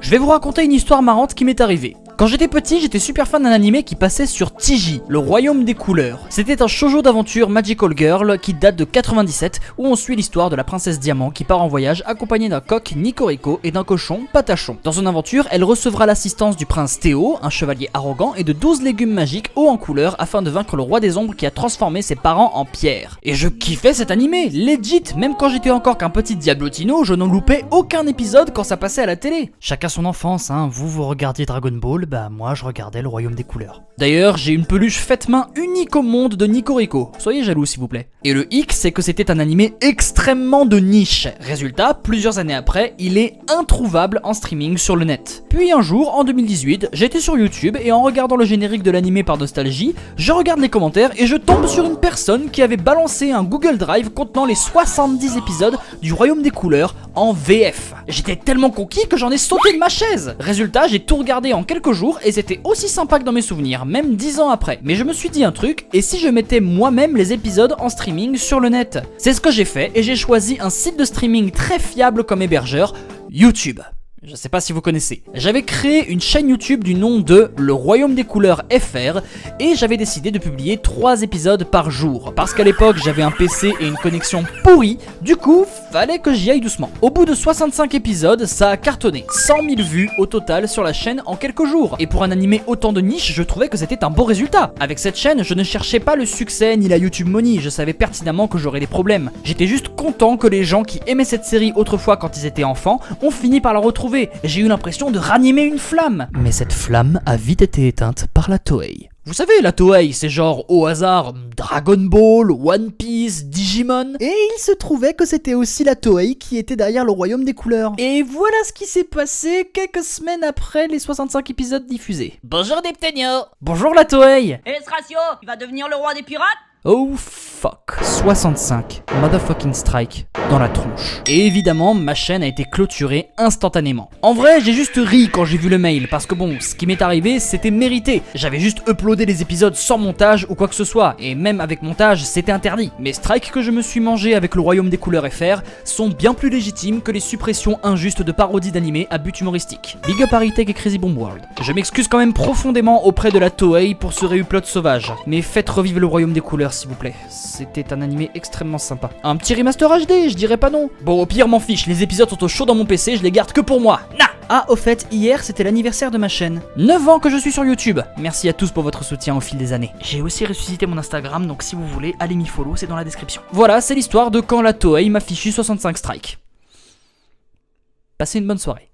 Je vais vous raconter une histoire marrante qui m'est arrivée. Quand j'étais petit, j'étais super fan d'un animé qui passait sur TJ, le royaume des couleurs. C'était un shoujo d'aventure Magical Girl qui date de 97 où on suit l'histoire de la princesse Diamant qui part en voyage accompagnée d'un coq Nicoriko et d'un cochon Patachon. Dans son aventure, elle recevra l'assistance du prince Théo, un chevalier arrogant, et de 12 légumes magiques hauts en couleur afin de vaincre le roi des ombres qui a transformé ses parents en pierre. Et je kiffais cet animé, legit, même quand j'étais encore qu'un petit diablotino, je n'en loupais aucun épisode quand ça passait à la télé. Chacun son enfance, hein, vous regardiez Dragon Ball, bah moi je regardais le royaume des couleurs. D'ailleurs, j'ai une peluche faite main unique au monde de Nicoriko, soyez jaloux s'il vous plaît. Et le hic, c'est que c'était un animé extrêmement de niche. Résultat, plusieurs années après, il est introuvable en streaming sur le net. Puis un jour, en 2018, j'étais sur YouTube et en regardant le générique de l'animé par nostalgie, je regarde les commentaires et je tombe sur une personne qui avait balancé un Google Drive contenant les 70 épisodes du royaume des couleurs en VF. J'étais tellement conquis que j'en ai sauté de ma chaise. Résultat, j'ai tout regardé en quelques jours et c'était aussi sympa que dans mes souvenirs, même 10 ans après. Mais je me suis dit un truc, et si je mettais moi-même les épisodes en streaming sur le net? C'est ce que j'ai fait et j'ai choisi un site de streaming très fiable comme hébergeur, YouTube. Je sais pas si vous connaissez. J'avais créé une chaîne YouTube du nom de Le Royaume des Couleurs FR et j'avais décidé de publier 3 épisodes par jour. Parce qu'à l'époque j'avais un PC et une connexion pourrie, du coup fallait que j'y aille doucement. Au bout de 65 épisodes, ça a cartonné. 100 000 vues au total sur la chaîne en quelques jours. Et pour un animé autant de niche, je trouvais que c'était un beau résultat. Avec cette chaîne, je ne cherchais pas le succès ni la YouTube money, je savais pertinemment que j'aurais des problèmes. J'étais juste content que les gens qui aimaient cette série autrefois quand ils étaient enfants ont fini par la retrouver. J'ai eu l'impression de ranimer une flamme. Mais cette flamme a vite été éteinte par la Toei. Vous savez, la Toei, c'est genre au hasard Dragon Ball, One Piece, Digimon. Et il se trouvait que c'était aussi la Toei qui était derrière le royaume des couleurs. Et voilà ce qui s'est passé quelques semaines après les 65 épisodes diffusés. Bonjour Neptunio. Bonjour la Toei. Et Sratio, il va devenir le roi des pirates? Oh fuck. 65 motherfucking strike dans la tronche. Et évidemment, ma chaîne a été clôturée instantanément. En vrai, j'ai juste ri quand j'ai vu le mail, parce que bon, ce qui m'est arrivé, c'était mérité. J'avais juste uploadé les épisodes sans montage ou quoi que ce soit, et même avec montage, c'était interdit. Mais strikes que je me suis mangé avec le Royaume des Couleurs FR sont bien plus légitimes que les suppressions injustes de parodies d'animés à but humoristique. Big up Aritech et Crazy Bomb World. Je m'excuse quand même profondément auprès de la Toei pour ce réupload sauvage, mais faites revivre le Royaume des Couleurs s'il vous plaît. C'était un animé extrêmement sympa. Un petit remaster HD, je dirais pas non. Bon, au pire, m'en fiche, les épisodes sont au chaud dans mon PC, je les garde que pour moi. Nah. Ah, au fait, hier, c'était l'anniversaire de ma chaîne. 9 ans que je suis sur YouTube. Merci à tous pour votre soutien au fil des années. J'ai aussi ressuscité mon Instagram, donc si vous voulez, allez m'y follow, c'est dans la description. Voilà, c'est l'histoire de quand la Toei m'a fichu 65 strikes. Passez une bonne soirée.